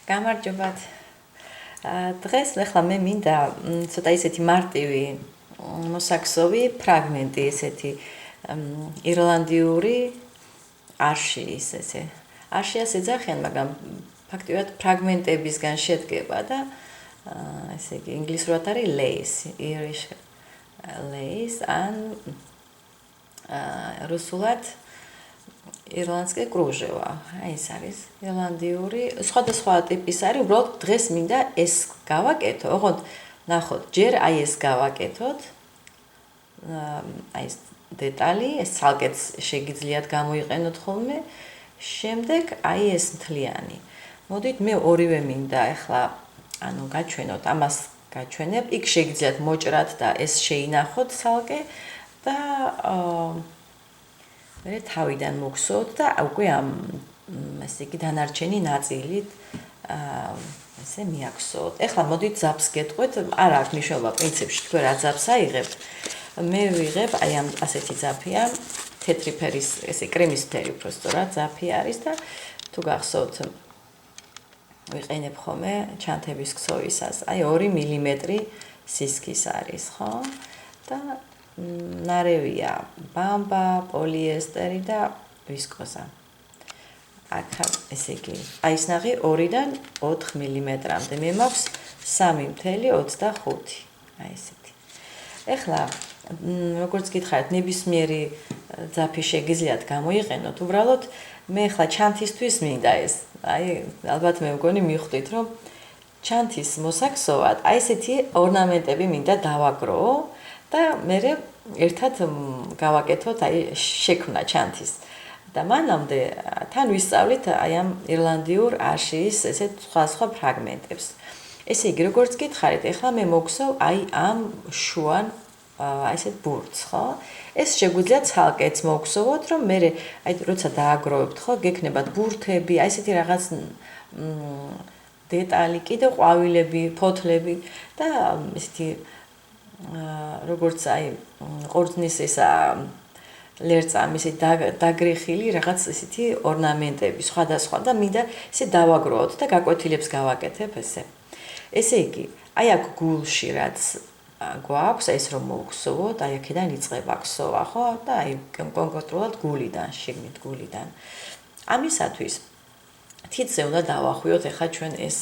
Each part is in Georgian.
გამარჯობათ. დღეს ახლა მე მინდა ცოტა ისეთი მარტივი მოსაქსოვი ფრაგმენტი ესეთი ირლანდიური არშიის ესე. არშიას ეძახიან, მაგრამ ფაქტიურად ფრაგმენტებისგან შედგება და ესე იგი ინგლისურად არის lace, Irish lace ან რუსულად ირლანდსკი კრუჟევა. აი ეს არის ირლანდიური, სხვადასხვა ტიპის არის, უბრალოდ დღეს მინდა ეს გავაკეთო. ოღონდ ნახოთ, ჯერ აი ეს გავაკეთოთ. აი ეს დეტალი, ეს ცალკეც შეგიძლიათ გამოიყენოთ ხოლმე. შემდეგ აი ეს მთლიანი. მოდით მე ორივე მინდა ახლა ანუ გაჩვენოთ, ამას გაჩვენებ. იქ შეგიძლიათ მოჭრათ და ეს შეინახოთ ცალკე და მე თავიდან მოგსვოთ და უკვე ამ ესე იგი დანარჩენი ნაწილით ესე მიაქსოვოთ. ეხლა მოდით ძაბს გეტყვით, არ აქვს მნიშვნელობა პრინციპში თქვენ რა ძაბს აიღებთ. მე ვიღებ აი ამ ასეთი ძაფია, თეთრი ფერის, ესე კრემის ფერი უფრო სწორად ძაფი არის და თუ გახსოვთ ვიყენებ ხოლმე ჩანთების ქსოვისას. აი 2 მილიმეტრი სისქის არის, ხო? და ნარევია ბამბა, პოლიესტერი და ვისკოზა. აქ ესე იგი, აი ეს ნახე 2-დან 4 მილიმეტრამდე. მე მაქვს 3.25. აი ესეთი. ეხლა როგორც გითხარით, ნებისმიერი ძაფი შეგიძლიათ გამოიყენოთ. უბრალოდ მე ახლა ჩანთისთვის მინდა ეს. აი ალბათ მე მგონი მიხვდით, რომ ჩანთის მოსაქსოვად აი ესეთი ორნამენტები მინდა დავაგროვო და მე ერთად გავაკეთოთ აი შექმნა ჩანთის. და მანამდე თან ვისწავლით აი ამ ირლანდიურ არშიის ესეთ სხვა ფრაგმენტებს. ესე იგი, როგორც გითხარით, ახლა მე მოგსოვ აი ამ შუან აი ესეთ ბურთს, ხო? ეს შეგვიძლია ცალკეც მოგსოვოთ, რომ მე აი როცა დააგროვებთ, ხო, გექნებათ ბურთები, აი ესეთი რაღაც დეტალი, კიდევ ყვავილები, ფოთლები და ესეთი როგორც აი ყურძნის ესა ლერწამი ისე დაგრეხილი რაღაც ესეთი ორნამენტები სხვადასხვა და მინდა ესე დავაგროვოთ და გაკვეთილებს გავაკეთებ ესე. ესე იგი, აი აქ გულში რაც გვაქვს, ეს რომ მოვხსოვოთ, აი აქედან იწყება ქსოვა, ხო? და აი კონკრეტულად გულიდან, შიგნით გულიდან. ამისათვის თითზე უნდა დავახვიოთ ახლა ჩვენ ეს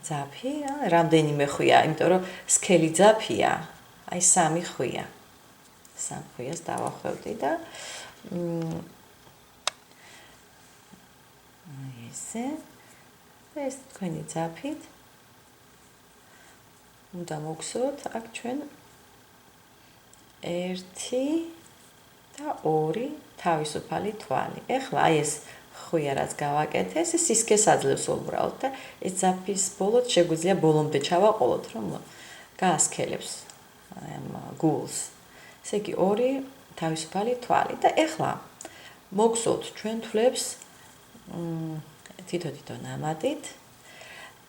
ძაფი, რამდენიმე ხვია, იმიტომ რომ სქელი ძაფია, აი 3 ხვია. 3 ხვიას დავახვევდი და ესე და ეს თქვენი ძაფით უნდა მოგსვოთ აქ ჩვენ 1 და 2 თავისუფალი თვალი. ეხლა აი ეს ხვია რაც გავაკეთეს, ეს სისქეს აძლევს უბრალოდ და ეს ძაფის ბოლოდ შეგვიძლია ბოლომდე ჩავაყოლოთ, რომ გაასქელებს აი ამ გულს. ესე იგი 2 თავისუფალი თვალი და ეხლა მოგსვოთ ჩვენ თვლებს თითო ნამატით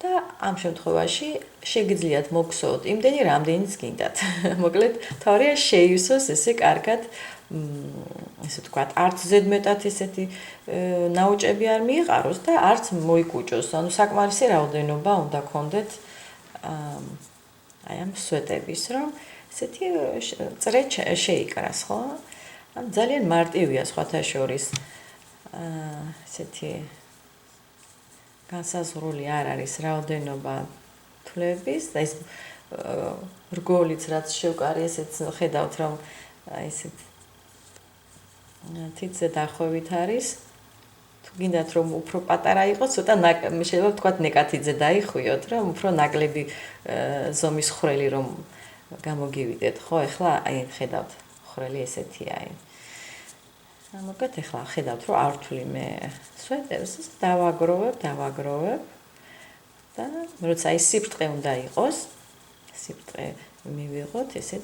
და ამ შემთხვევაში შეგიძლიათ მოგსვოთ იმდენი, რამდენიც გინდათ. მოკლედ, თავია შეივსოს ესე კარგად ესე ვთქვათ, არც ზედმეტად ესეთი ნაოჭები არ მიიყაროს და არც მოიკუჭოს. ანუ საკმარისი რაოდენობა უნდა გქონდეთ აი ამ სვეტების, რომ ესეთი წრე შეიკრას, ხო? ან ძალიან მარტივია სხვათა შორის ესეთი განსაზღვრული არ არის რაოდენობა თვლების და ეს რგოლიც რაც შევკარი ესეც ხედავთ რომ ესეთ თითზე დახვევით არის. თუ გინდათ რომ უფრო პატარა იყოს, ცოტა შეიძლება ვთქვათ ნეკათიძე დაიხვიოთ, რომ უფრო ნაკლები ზომის ხვრელი რომ გამოგივიდეთ, ხო? ეხლა აი ხედავთ, ხვრელი ესეთია აი. მოკლედ ეხლა ხედავთ, რომ არ ვთვლი მე სვეტებს, დავაგროვებ და როცა აი სიბრტყე უნდა იყოს, სიბრტყე მივიღოთ ესე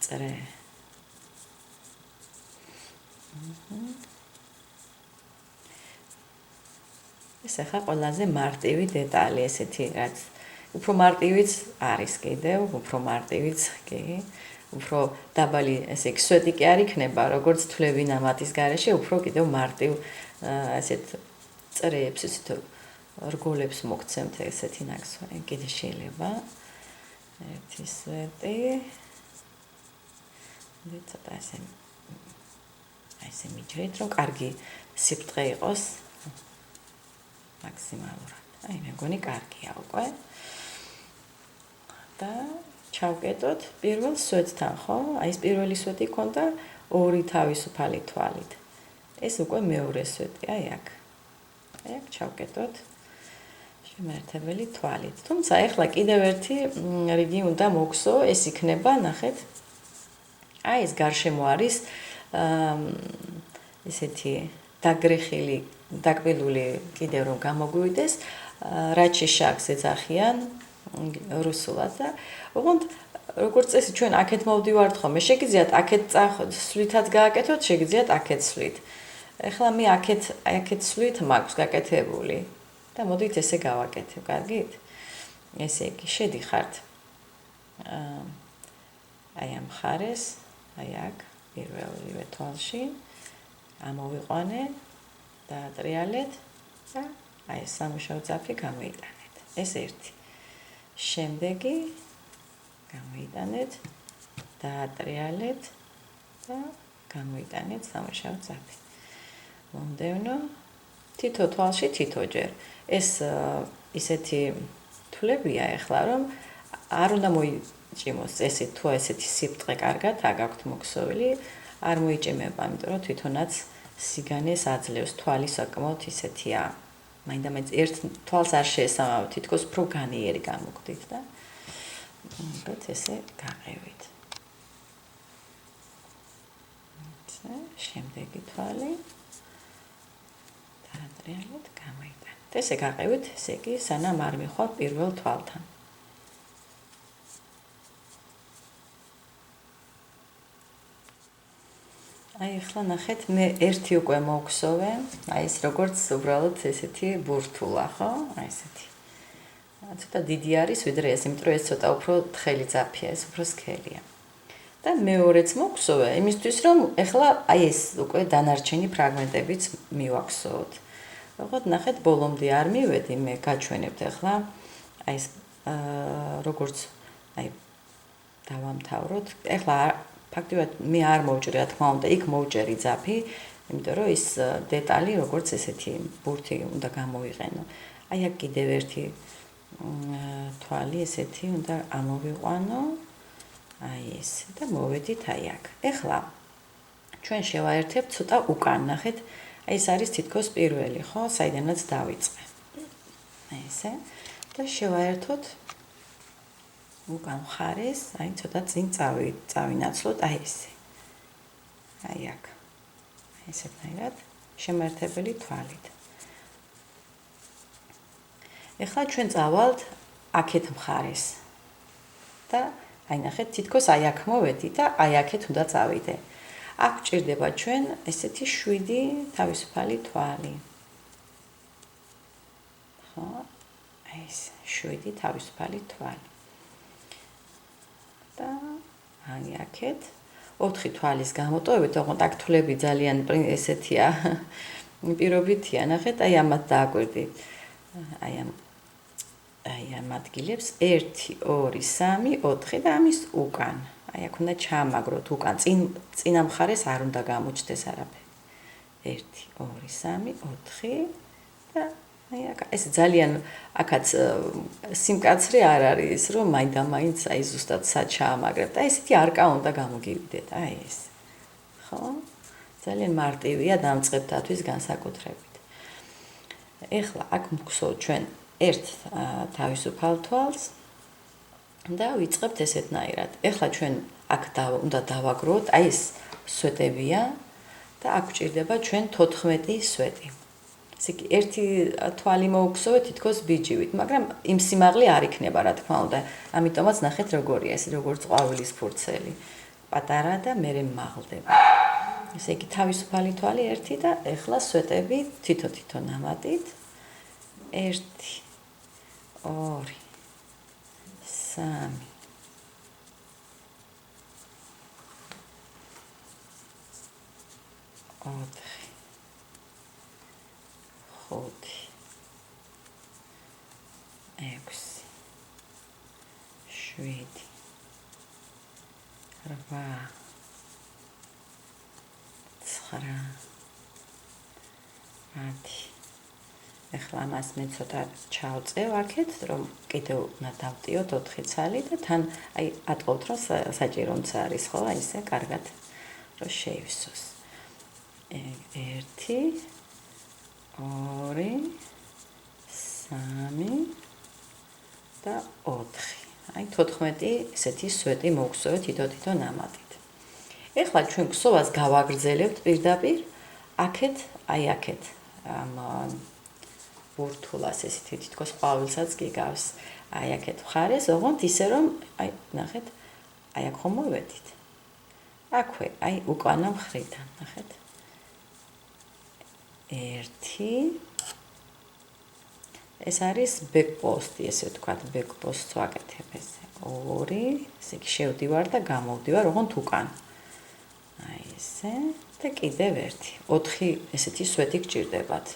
წრე. ეს ახლა ყველაზე მარტივი დეტალი ესეთი, რაც უფრო მარტივიც არის კიდევ, უფრო მარტივიც კი. უფრო დაბალი ესე სვეტი კი არ იქნება, როგორც თვლები ნამატის გარეშე, უფრო კიდევ მარტივ ასეთ წრეებს ესეთ რგოლებს მოგცემთ ესეთი ნაკსვარი, კიდე შეიძლება. ერთი სვეტი. ცოტა ესე მიჯერით, რომ კარგი სიბრტყე იყოს მაქსიმალურად. აი, მე მგონი კარგია უკვე. და ჩავკეტოთ პირველ სვეტთან, ხო? აი ეს პირველი სვეტი ქონდა ორი თავისუფალი თვალით. ეს უკვე მეორე სვეტია, აი აქ. აი აქ ჩავკეტოთ შემაერთებელი თვალით. თუმცა ეხლა კიდევ ერთი რიგი უნდა მოგსო, ეს იქნება, ნახეთ. აი ეს გარშემო არის ესეთი დაგრეხილი, დაკბილული კიდევ რომ გამოგვივიდეს, რაჩიშაკს ეძახიან რუსულად და ოღონდ როგორც წესი ჩვენ აქეთ მოვდივართ ხოლმე, შეგიძლიათ აქეთ სვლითაც გააკეთოთ, შეგიძლიათ აქეთ სვლით. ეხლა მე აქეთ სვლით მაქვს გაკეთებული და მოდით ესე გავაკეთებ, კარგით? ესე იგი, შედიხართ აი ამ მხარეს, აი აქ, პირველივე თვალში, ამოვიყვანე, დაატრიალეთ და აი ეს სამუშაო ძაფი გამოიტანეთ. ეს ერთი. შემდეგი გამოიტანეთ, დაატრიალეთ და გამოიტანეთ სამუშაო ძაფი. მომდევნო თითო თვალში თითოჯერ. ეს ისეთი თვლებია ეხლა, რომ არ უნდა მოიჭიმოს ესეთ თუ ესეთი სიბრტყე კარგად აგაქვთ მოქსოვილი, არ მოიჭიმება, იმიტომ რომ თვითონაც სიგანეს აძლევს, თვალი საკმაოდ ისეთია. მაინდა-მაინც ერთ თვალს არ შეესაბამებთ, თითქოს უფრო განიერი გამოგვდით და მოდით ესე გაყევით. შემდეგი თვალი დაატრიალეთ, გამოიტანეთ. ესე გაყევით, ესე იგი, სანამ არ მიხვალ პირველ თვალთან. აი ახლა ნახეთ, მე ერთი უკვე მოვქსოვე, აი ეს როგორც უბრალოდ ესეთი ბურთულა, ხო? აი ესეთი. ცოტა დიდი არის, ვიდრე ეს, იმიტომ რომ ეს ცოტა უფრო თხელი ძაფია, ეს უფრო სქელია. და მეორეც მოვქსოვე, იმისთვის რომ ახლა აი ეს უკვე დანარჩენი ფრაგმენტებიც მივაქსოვოთ. როგორც ნახეთ, ბოლომდე არ მივედი, მე გაჩვენებთ ახლა აი ეს როგორც აი დავამთავროთ. ახლა ფაქტობრივად მე არ მოვჭრი, რა თქმა უნდა, იქ მოვჭერი ძაფი, იმიტომ რომ ის დეტალი როგორც ესეთი ბურთი უნდა გამოვიყენო. აი აქ კიდევ ერთი თვალი ესეთი უნდა ამოვიყვანო. აი ეს და მოვედით აი აქ. ახლა ჩვენ შევაერთებთ ცოტა უკან, ნახეთ, აი ეს არის თითქოს პირველი, ხო, საიდანაც დავიწყე. აი ესე და შევაერთოთ უკან მხარეს, აი ცოტა წინ წავინაცვლოთ, აი ესე. აი აქ. აი ესეთნაირად შემაერთებელი თვალით. ეხლა ჩვენ წავალთ აქეთ მხარეს. და აი ნახეთ, თითქოს აი აქ მოვედი და აი აქეთ უნდა წავიდე. აქ გვჭირდება ჩვენ ესეთი 7 თავისუფალი თვალი. ხო? აი ეს 7 თავისუფალი თვალი. და აი აქეთ 4 თვალის გამოტოვებით, ოღონდ აქ თვლები ძალიან ესეთია, პირობითია, ნახეთ, აი ამათ დააკვირდით. აი ამ ადგილებს 1 2 3 4 და ამის უკან. აი აქ უნდა ჩაამაგროთ უკან, წინა მხარეს არ უნდა გამოჩნდეს არაფერი. 1 2 3 4 და აი აქ ეს ძალიან აქაც სიმკაცრე არ არის, რომ მაინდა-მაინც აი ზუსტად საჩაამაგრებთ. აი ესეთი არკა უნდა გამოგივიდეთ, აი ეს. ხო? ძალიან მარტივია დამწყებთათვის განსაკუთრებით. ეხლა აქ მოგხსოვთ ჩვენ ერთ თავისუფალ თვალს და ვიწყებთ ესეთნაირად. ეხლა ჩვენ აქ უნდა დავაგროვოთ, აი ეს სვეტებია და აქ გვჭირდება ჩვენ 14 სვეტი. ესე იგი, ერთი თვალი მოვუხსოვეთ თითქოს ბიჯივით, მაგრამ იმ სიმაღლე არ იქნება, რა თქმა უნდა. ამიტომაც ნახეთ როგორია, ეს როგორც ყვავილის ფურცელი. პატარა და მერე მაღლდება. ესე იგი, თავისუფალი თვალი ერთი და ეხლა სვეტები თითო-თითო ნამატით. 1 2 3 4 5 6 7 8 9 10 ეხლა ამას მე ცოტა ჩავწევ აქეთ, რომ კიდევ უნდა დავტიოთ 4 ცალი და თან აი ატყობთ, რომ საჭიროც არის, ხო, აი ესე კარგად რომ შეივსოს. 1 2 3 და 4. აი 14 ესეთი სვეტი მოვგზავნოთ თითო ნამატით. ეხლა ჩვენ ქსოვას გავაგრძელებთ პირდაპირ აქეთ, აი აქეთ ამ ბურთულას ესეთი თითქოს ყვავილსაც გიგავს. აი აქეთ მხარეს, ოღონდ ისე რომ აი ნახეთ, აი აქ ხომ მოვედით. აქვე, აი უკანა მხრიდან, ნახეთ. 1 ეს არის ბეკპოსტი, ესე ვთქვათ, ბეკპოსტს ვაკეთებ ესე. 2 ესე იგი შევდივარ და გამოვდივარ, ოღონდ უკან. აი ესე და კიდევ 1. 4 ესეთი სვეტი გჭირდებათ.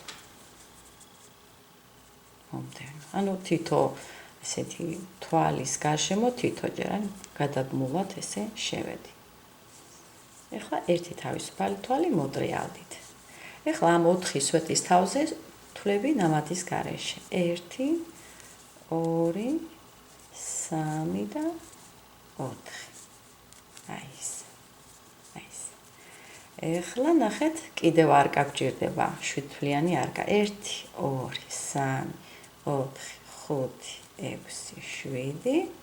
ანუ თითო ესეთი თვალის გარშემო თითოჯერ, ან გადაბმულად ესე შევედი. ეხლა ერთი თავისუფალი თვალი მოტრიალდით. ეხლა ამ 4 სვეტის თავზე თვლები ნამატის გარეშე. 1 2 3 და 4. აი ეს. ეხლა ნახეთ, კიდევ არკა გჭირდება, 7 თვლიანი არკა. 1 2 3 4 5 6 7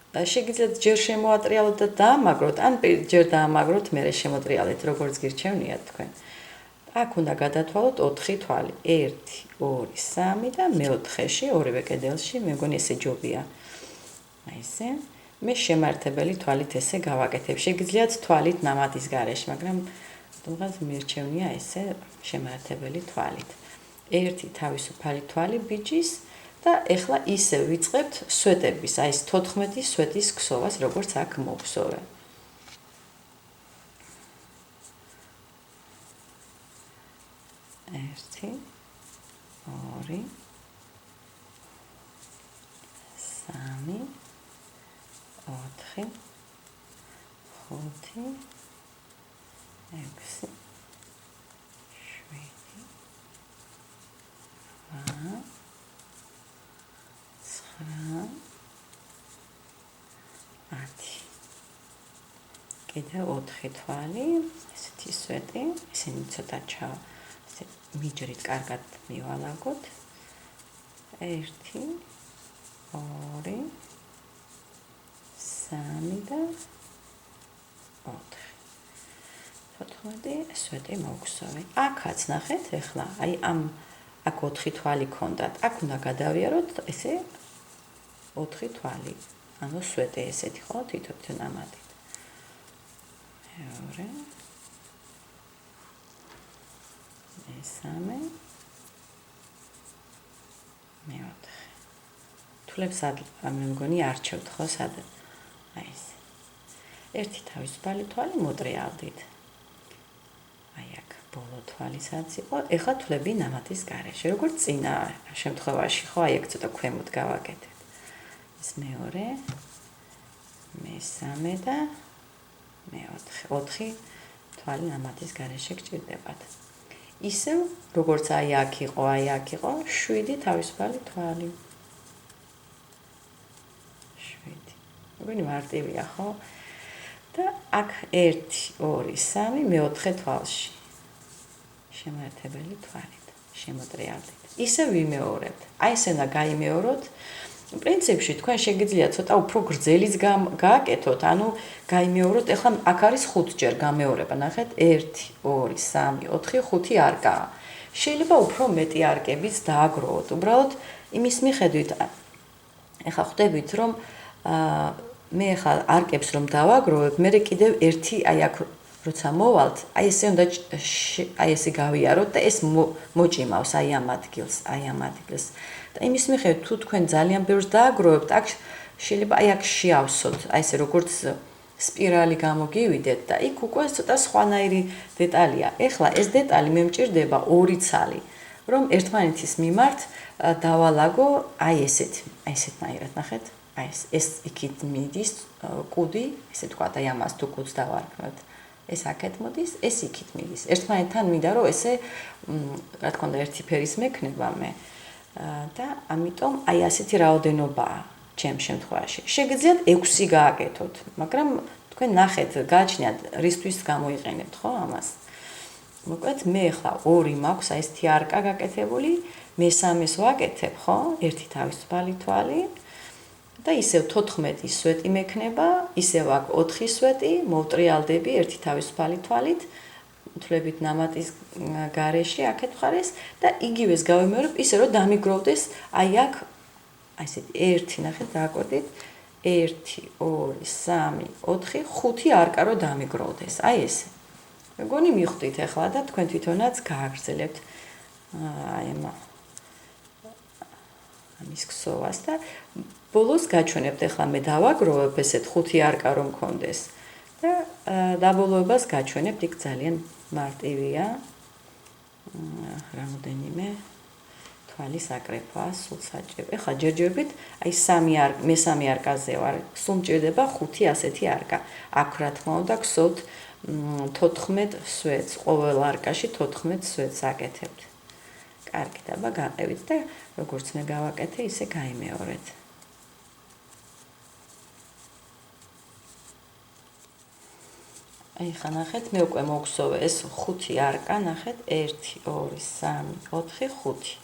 და შეგიძლიათ ჯერ შემოატრიალოთ და დაამაგროთ, ან ჯერ დაამაგროთ, მერე შემოტრიალეთ, როგორც გირჩევნიათ თქვენ. აქ უნდა გადათვალოთ 4 თვალი. 1 2 3 და მეოთხეში, ორივე კედელში, მე მგონი ესე ჯობია. აი ესე. მე შემართებელი თვალით ესე გავაკეთებ. შეგიძლიათ თვალით ნამატის გარეშე, მაგრამ თუნდაც მირჩევნია ესე შემართებელი თვალით. ერთი თავისუფალი თვალი ბიჭის და ეხლა ისე ვიწყებთ სვეტების, აი ეს 14 სვეტის ქსოვას, როგორც აქ მოვსოვე. ერთი, 2, 3, 4, 5, 6, კიდევ 4 თვალი, ესეთი სვეტი, ისინი ცოტა მიჯრით კარგად მივალაგოთ. 1 2 3 და 4. 14 სვეტი მოვგზავნე. აქაც ნახეთ, ეხლა აი ამ აქ 4 თვალი ქონდათ. აქ უნდა გადავიაროთ ესე 4 თვალი. ანუ სვეტი ესეთი ხო, თითო ნამატით. 2 3 4. თვლებს მე მგონი არჩევთ ხო სად? აი ეს. ერთი თავისუფალი თვალი მოტრიალდით. აი აქ ბოლო თვალისაც იყო. ეხლა თვლები ნამატის გარეშე. როგორც წინა შემთხვევაში ხო, აი აქ ცოტა ქვემოთ გავაკეთეთ. ეს მეორე, მესამე და მეოთხე. 4 თვალი ნამატის გარეშე გჭირდებათ. ისევ როგორც აი აქ იყო, 7 თავისუფალი თვალი. 7. მგონი მარტივია, ხო? და აქ 1 2 3 მეოთხე თვალში. შემართებელი თვალით, შემოტრიალდით. ისევ ვიმეორებთ. აი ესე უნდა გაიმეოროთ. პრინციპში თქვენ შეგიძლიათ ცოტა უფრო გრძელიც გააკეთოთ, ანუ გაიმეოროთ. ეხლა აქ არის 5 ჯერ გამეორება, ნახეთ, 1 2 3 4 5 არკაა. შეიძლება უფრო მეტი არკებიც დააგროვოთ. უბრალოდ იმის მიხედვით ეხლა ხვდებით, რომ მე ეხლა არკებს რომ დავაგროვებ, მე კიდევ ერთი აი აქ როცა მოვალთ, აი ესე უნდა აი ესე გავიაროთ და ეს მოჭიმავს აი ამ ადგილს. და იმის მიხედვით თუ თქვენ ძალიან ბევრს დააგროვებთ, აქ შეიძლება აი აქ შეავსოთ, აი ესე როგორც სპირალი გამოგივიდეთ და იქ უკვე ცოტა სხვანაირი დეტალია. ეხლა ეს დეტალი მე მჭირდება 2 ცალი, რომ ერთმანეთის მიმართ დავალაგო აი ესეთნაირად, ნახეთ, აი ეს იქით მიდის კუდი, ესე თქვა და ამას თუ კუდს დავარქმევთ. ეს აქეთ მოდის, ეს იქით მიდის. ერთმანეთთან მინდა რომ ესე რა თქმა უნდა ერთი ფერის მექნება მე და ამიტომ აი ასეთი რაოდენობაა ჩემ შემთხვევაში. შეგიძლიათ 6 გააკეთოთ, მაგრამ თქვენ ნახეთ, გააჩნიათ რისთვის გამოიყენებთ ხო ამას. მოკლედ მე ახლა 2 მაქვს აი ესეთი არკა გაკეთებული, მესამეს ვაკეთებ, ხო? ერთი თავისუფალი თვალი და ისევ 14 სვეტი მექნება, ისევ აქ 4 სვეტი, მოვტრიალდები ერთი თავისუფალი თვალით, თვლებით ნამატის გარეშე აქეთ მხარეს და იგივეს გავიმეორებ, ისე რომ დამიგროვდეს აი აქ აი ესეთი 1 ნახეთ დააკვირდით 1 2 3 4 5 არკა რო დამიგროვდეს. აი ესე. მეგონი მიხვდით ახლა და თქვენ თვითონაც გააგრძელებთ აი ამის ქსოვას და ბოლოს გაჩვენებთ ახლა მე დავაგროვებ ესეთ 5 არკა რომ მქონდეს და დაბოლოებას გაჩვენებთ იქ ძალიან მარტივია რამოდენიმე თვალის აკრეფაა სულ საჭირო. ახლა ჯერჯერობით აი მესამე არკაზე ვარ, სულ მჭირდება 5 ასეთი არკა. აქ რა თქმა უნდა გსოვთ 14 სვეტს, ყოველ არკაში 14 სვეტს აკეთებთ. კარგი დაბა გაყევით და როგორც მე გავაკეთე, ისე გაიმეორეთ. აი ხა ნახეთ, მე უკვე მოგსოვე ეს 5 არკა, ნახეთ 1 2 3 4 5.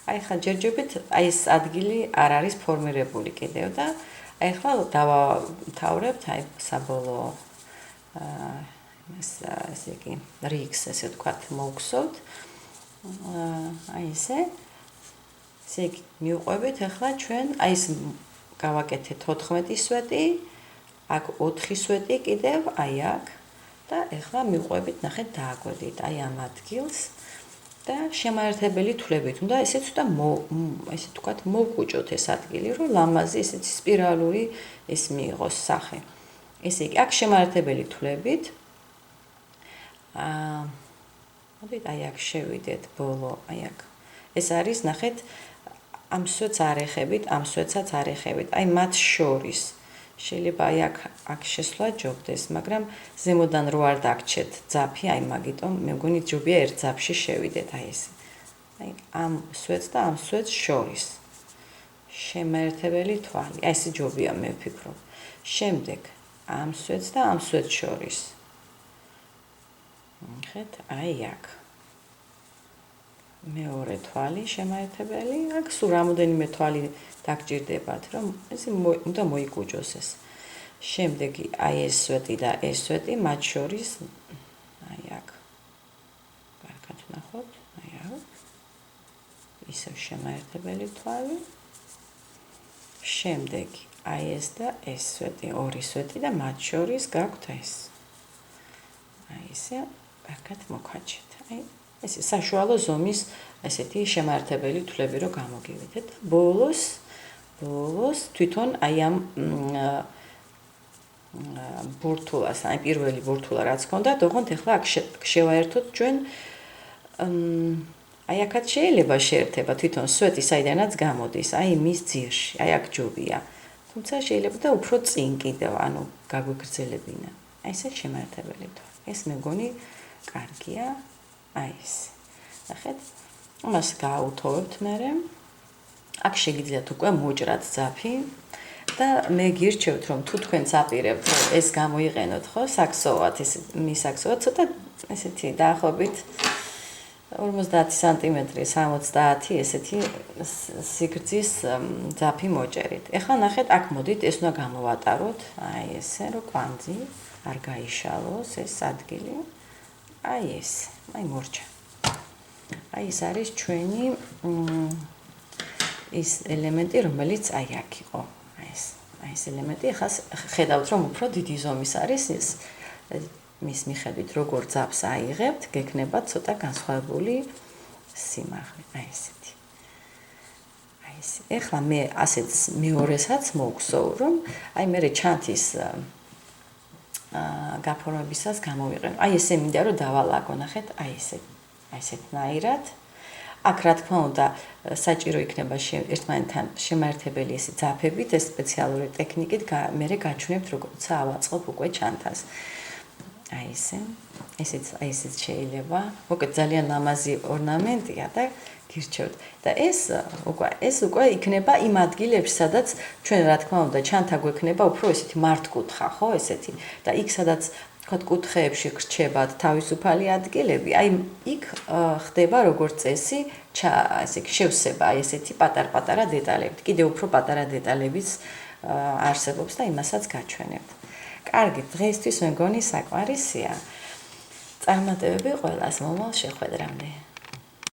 აი ხა ჯერჯერობით აი ეს ადგილი არ არის ფორმირებული კიდევ და აი ხა დავთავრებთ აი საბოლოო ესე იგი რიგს ესე ვთქვათ მოგსოვთ. აი ესე იგი მივყვებით ახლა ჩვენ აი ეს გავაკეთეთ 14 სვეტი, აქ 4 სვეტი კიდევ აი აქ და ახლა მივყვებით ნახეთ დააკვირდით აი ამ ადგილს და შემაერთებელი თვლებით უნდა ესე ცოტა ესე ვთქვათ მოვკუჭოთ ეს ადგილი რომ ლამაზი ესეთი სპირალური ეს მიიღოს სახე. ესე იგი აქ შემაერთებელი თვლებით მოდით აი აქ შევიდეთ ბოლო აი აქ ეს არის ნახეთ ამ სვეტს არ ეხებით, ამ სვეტსაც არ ეხებით. აი მათ შორის შეიძლება აი აქ შესვლა ჯობდეს, მაგრამ ზემოდან რო არ დაგჭეთ ძაფი, აი მაგიტომ მე მგონი ჯობია ერთ ძაფში შევიდეთ აი ესე. აი ამ სვეტს და ამ სვეტს შორის შემაერთებელი თვალი. აი ესე ჯობია მე ვფიქრობ. შემდეგ ამ სვეტს და ამ სვეტს შორის. ნახეთ, აი აქ. მეორე თვალი შემაერთებელი, აქ სულ რამოდენიმე თვალი დაგჭირდებათ, რომ ესე უნდა მოიკუჭოს ეს. შემდეგი აი ეს სვეტი და ეს სვეტი მათ შორის აი აქ. კარგად ნახოთ, აი აქ. ისევ შემაერთებელი თვალი. შემდეგი აი ეს და ეს სვეტი, ორი სვეტი და მათ შორის გაქვთ ეს. აი ესე კარგად მოგაჩეთ. აი ეს საშუალო ზომის ესეთი შემაერთებელი თვლები რო გამოგივიდეთ. ბოლოს თვითონ აი ამ ბურთულას, აი პირველი ბურთულა რაც ქონდა, თქონთ ახლა აქ შევაერთოთ ჩვენ აი აქაც შეიძლება შეერთება თვითონ სვეტი საიდანაც გამოდის, აი მის ძირში, აი აქ ჯობია. თუმცა შეიძლება და უფრო წინ კიდევ, ანუ გაგვიგრძელებინა. აი ესე შემაერთებელი თვალი. ეს მე მგონი კარგია. აი ეს. ნახეთ. ამას გააუთოვებთ მერე. აქ შეგიძლიათ უკვე მოჭრათ ძაფი და მე გირჩევთ რომ თუ თქვენ წაპირებთ ეს გამოიყენოთ ხო საქსოვად ეს მისაქსოვად ცოტა ესეთი დაახლოებით 50 სანტიმეტრი 60 ესეთი სიგრძის ძაფი მოჭერით. ეხლა ნახეთ აქ მოდით ეს უნდა გამოვატაროთ აი ესე რომ კვანძი არ გაიშალოს ეს ადგილი. აი ეს, აი მორჩა. აი ეს არის ჩვენი ის ელემენტი, რომელიც აი აქ იყო. აი ეს ელემენტი, ახლა ხედავთ, რომ უფრო დიდი ზომის არის ის მის მიხედვით, როგორ ძაფს აიღებთ, გექნება ცოტა განსხვავებული სიმაღლე. აი ესეთი. აი ეს. ეხლა მე ასეც მეორესაც მოვგსოვ, რომ აი მე ჩანთის გაფორმებისას გამოვიყენო. აი ესე მინდა რომ დავალაგო, ნახეთ, აი ესე. აი ესეთნაირად. აქ რა თქმა უნდა საჭირო იქნება ერთმანეთთან შემაერთებელი ისი ძაფებით, ეს სპეციალური ტექნიკით მე გაჩვენებთ როგორცა ავაწყობ უკვე ჩანთას. აი ესეც შეიძლება. მოკლედ ძალიან ლამაზი ორნამენტია და გირჩევთ. და ეს უკვე იქნება იმ ადგილებში, სადაც ჩვენ რა თქმა უნდა ჩანთა გვექნება უფრო ესეთი მართკუთხა, ხო, ესეთი. და იქ სადაც თქვათ კუთხეებში გრჩებათ თავისუფალი ადგილები, აი იქ ხდება როგორც წესი, ესე იგი შევსება აი ესეთი პატარ-პატარა დეტალებით. კიდევ უფრო პატარა დეტალებიც არსებობს და იმასაც გაჩვენებთ. კარგი, დღეისთვის მე მგონი საყვარისია. წარმატებები ყველას მომავალ შეხვედრამდე.